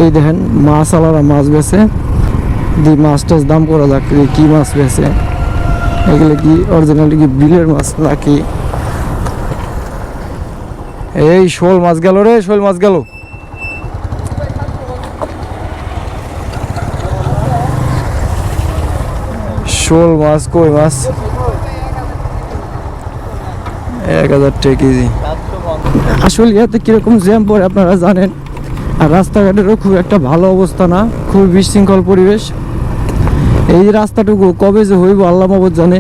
এই দেখেন মাছ আলারা মাছ বেছে দি মাছটার দাম করা যাক কি মাছ বেছে, এগুলো কি অরিজিনালি কি বিলের মাছ নাকি? এই শোল মাছ গেল রে, শোল মাছ গেল। শোল মাছ, কই মাছ 1000 টাকা কেজি। আসলে ইয়াতে কিরকম জ্যাম পড়ে আপনারা জানেন, আর রাস্তাঘাটেরও খুব একটা ভালো অবস্থা না, খুব বিশৃঙ্খল পরিবেশ। এই রাস্তাটুকু কবে যে হইব আল্লাহ মাবুদ জানে।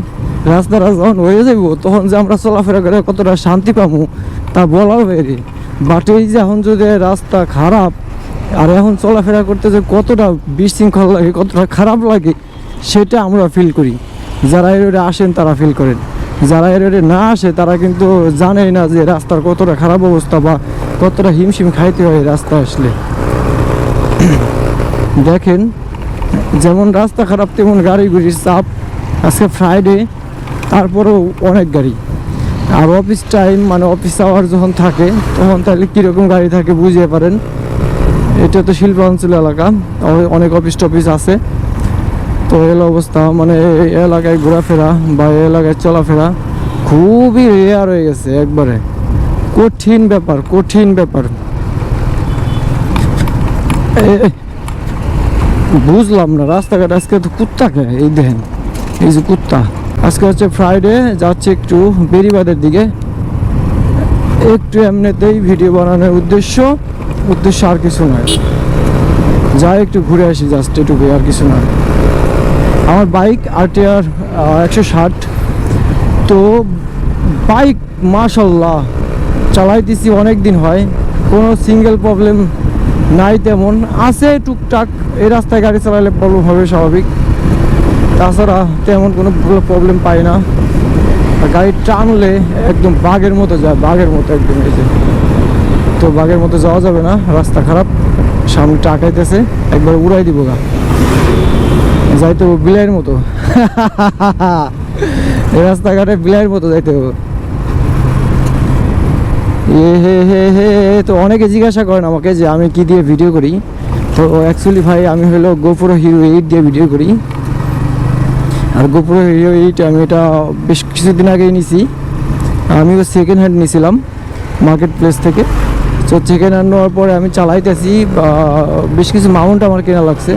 রাস্তাটা যখন হয়ে যাইব তখন যে আমরা চলাফেরা করে কতটা শান্তি পাবো তা বলার বাইরে। বাট এই যে এখন যদি রাস্তা খারাপ আর এখন চলাফেরা করতে যে কতটা বিশৃঙ্খল লাগে, কতটা খারাপ লাগে সেটা আমরা ফিল করি। যারা এর আসেন তারা ফিল করেন, যারা এর না আসে তারা কিন্তু জানেই না যে রাস্তার কতটা খারাপ অবস্থা বা কতটা হিমশিম খাইতে হয় রাস্তা আসলে। দেখেন যেমন রাস্তা খারাপ তেমন গাড়ি গুড়ির চাপ। আজকে ফ্রাইডে, তারপরেও অনেক গাড়ি। আর অফিস টাইম মানে অফিস আওয়ার যখন থাকে তখন তাহলে কীরকম গাড়ি থাকে বুঝতে পারেন। এটা তো শিল্পাঞ্চল এলাকা, অনেক অফিস টফিস আছে। তো এই অবস্থা মানে এই এলাকায় ঘোরাফেরা বা এই এলাকায় চলাফেরা খুবই রেয়ার হয়ে গেছে, একবারে কঠিন ব্যাপার, কঠিন ব্যাপার। বুঝলাম না রাস্তাঘাট আজকে তো কুত্তা খায়। এই দেখেন এই যে কুত্তা। আজকে হচ্ছে ফ্রাইডে, যাচ্ছে একটু বেরিবাদের দিকে, একটু এমনিতেই ভিডিও বানানোর উদ্দেশ্য আর কিছু নয়। যাই একটু ঘুরে আসি জাস্ট এটুকুই, আর কিছু নয়। আমার বাইক RTR 160। তো বাইক মাশাল্লাহ চালাইতেছি অনেক দিন হয়, কোনো সিঙ্গেল প্রবলেম নাই। তেমন আছে টুকটাক, এই রাস্তায় গাড়ি চালালে প্রবলেম হবে স্বাভাবিক, তাছাড়া তেমন কোনো প্রবলেম পাই না। গাড়ি টানলে একদম বাঘের মতো যায়, বাঘের মতো একদম। এই যে তো বাঘের মতো যাওয়া যাবে না, রাস্তা খারাপ, সামনে টাকাইতেছে, একবার উড়াই দিব গা, যাইতে হবে বিলাইয়ের মতো। এই রাস্তাঘাটে বিলাইয়ের মতো যাইতে হবে। তো অনেকে জিজ্ঞাসা করেন আমাকে যে আমি কি দিয়ে ভিডিও করি। তো অ্যাকচুয়ালি ভাই আমি হলো GoPro Hero 8 দিয়ে ভিডিও করি। আর GoPro Hero 8 আমি এটা বেশ কিছুদিন আগেই নিছি। আমিও সেকেন্ড হ্যান্ড নিয়েছিলাম মার্কেট প্লেস থেকে। তো সেকেন্ড হ্যান্ড নেওয়ার পরে আমি চালাইতেছি, বেশ কিছু মাউন্ট আমার কেনা লাগছে,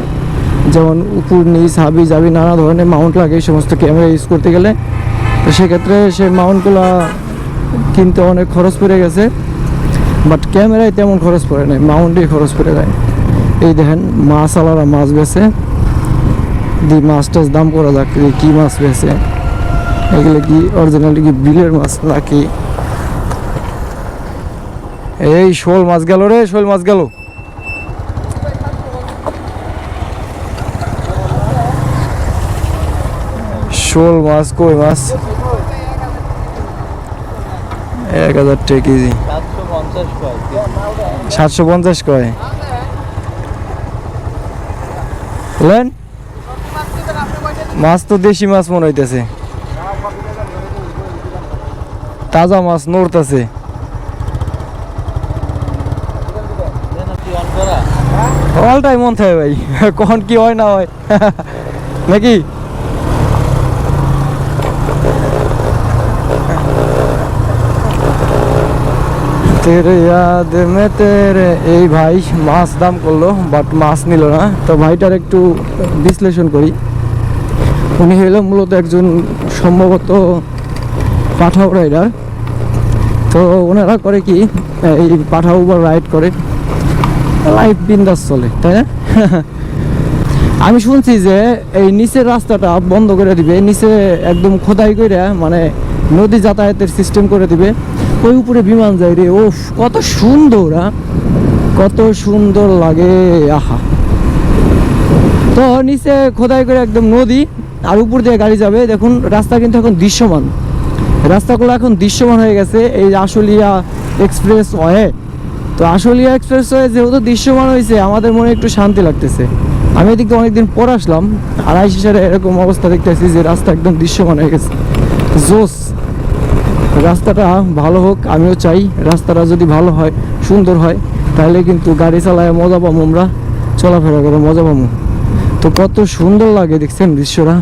যেমন উপর নিচ হাবি জাবি নানা ধরনের মাউন্ট লাগে এই সমস্ত ক্যামেরা ইউজ করতে গেলে। তো সেক্ষেত্রে সেই মাউন্টগুলো কিনতে অনেক খরচ পড়ে গেছে, বাট ক্যামেরায় তেমন খরচ পড়ে নাই, মাউন্টেই খরচ পড়ে যায়। এই দেখেন মাছ আলারা মাছ বেছে দি মাছটার দাম করা যাক কি মাছ বেছে, এগুলো কি অরিজিনালি কি বিলের মাছ নাকি? এই শোল মাছ গেল রে, শোল মাছ গেল। শোল মাছ, কই মাছ 1000 টাকা কেজি। 750 কয় বলেন? মাছ তো দেশি মাছ মনে হইতেছে, তাজা মাছ নড়তেছে। অলটাই মন থাকে ভাই, কখন কি হয় না হয় নাকি? তেরে ইয়াদ মে তেরে। এই ভাই মাছ দাম করলো, বাট মাছ নিল না। তো ভাইটার একটু বিশ্লেষণ করি। উনি হইল মূলত একজন সম্ভবত পাঠাও রাইডার। তো ওনারা করে কি, এই পাঠাও উবার রাইড করে, লাইফ বিন্দাস চলে, তাই না? আমি শুনছি যে এই নিচের রাস্তাটা বন্ধ করে দিবে, নিচে একদম খোদাই করে মানে নদী যাতায়াতের সিস্টেম করে দিবে, ওই উপরে বিমান যায় রে। ওফ কত সুন্দর, কত সুন্দর লাগে, আহা। তো নিচে খোদাই করে একদম নদী, আর উপর দিয়ে গাড়ি যাবে। দেখুন রাস্তা কিন্তু এখন দৃশ্যমান, রাস্তাগুলো এখন দৃশ্যমান হয়ে গেছে। এই আশুলিয়া এক্সপ্রেস ওয়ে, তো আশুলিয়া এক্সপ্রেস ওয়ে যেহেতু দৃশ্যমান হয়েছে আমাদের মনে একটু শান্তি লাগতেছে। আমি এদিক থেকে অনেকদিন পর আসলাম, আর আইসিসারে এরকম অবস্থা দেখতেছি যে রাস্তা একদম দৃশ্যমান হয়ে গেছে। জোস, রাস্তাটা ভালো হোক, আমিও চাই রাস্তাটা যদি ভালো হয়, সুন্দর হয়, তাহলে কিন্তু গাড়ি চালায় মজা পাবো আমরা। চলাফেরা করে মজা পাবো। তো কত সুন্দর লাগে দেখছেন দৃশ্যটা।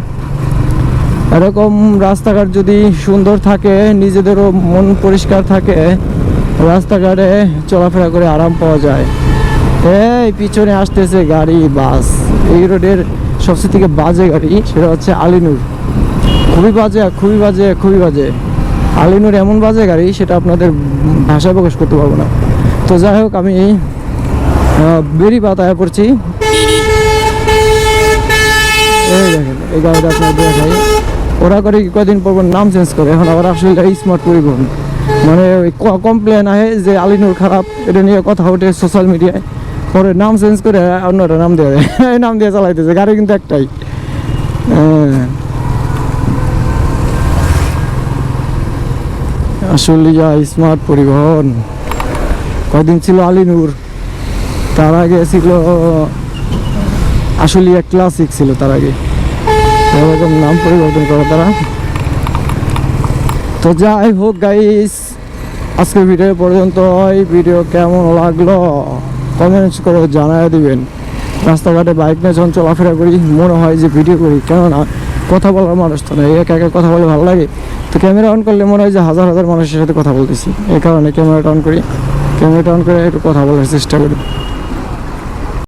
এরকম রাস্তাঘাট যদি সুন্দর থাকে, নিজেদেরও মন পরিষ্কার থাকে, রাস্তাঘাটে চলাফেরা করে আরাম পাওয়া যায়। এই পিছনে আসতেছে গাড়ি, বাস। এই রোডের সবচেয়ে থেকে বাজে গাড়ি সেটা হচ্ছে আলিনুর। খুবই বাজে, খুবই বাজে, খুবই বাজে। আলিনুর এমন বাজে গাড়ি, সেটা আপনাদের ভাষায় প্রকাশ করতে পারবো না। তো যাই হোক, আমি বেরিবাঁধ পড়ছি। এই দেখেন, এই গাড়িটা আপনাদের দেখাই। ওরা করে কয়দিন পর নাম চেঞ্জ করে, এখন আবার আসলে স্মার্ট পরিবহন। মানে কমপ্লেন আহে যে আলিনুর খারাপ, এটা নিয়ে কথা ওঠে সোশ্যাল মিডিয়ায়। পরে নাম চেঞ্জ করে অন্যটা নাম দেওয়া যায়, এই নাম দিয়ে চালাইতেছে। গাড়ি কিন্তু একটাই। আসলে স্মার্ট পরিবহন। কয়দিন ছিল আলিনুর, তার আগে ছিল আসলে ক্লাসিক ছিল, তার আগে এরকম নাম পরিবর্তন করে তারা। তো যাই হোক গাইস, আজকের ভিডিও পর্যন্ত। ভিডিও কেমন লাগলো কমেন্টস করে জানাই দিবেন। রাস্তাঘাটে বাইক নিয়ে যখন চলাফেরা করি মনে হয় যে ভিডিও করি, কেননা কথা বলার মানুষ তো না, একা একা কথা বলে ভালো লাগে। তো ক্যামেরা অন করলে মনে হয় যে হাজার হাজার মানুষের সাথে কথা বলতেছি, এই কারণে ক্যামেরাটা অন করি। ক্যামেরাটা অন করে একটু কথা বলার চেষ্টা করি।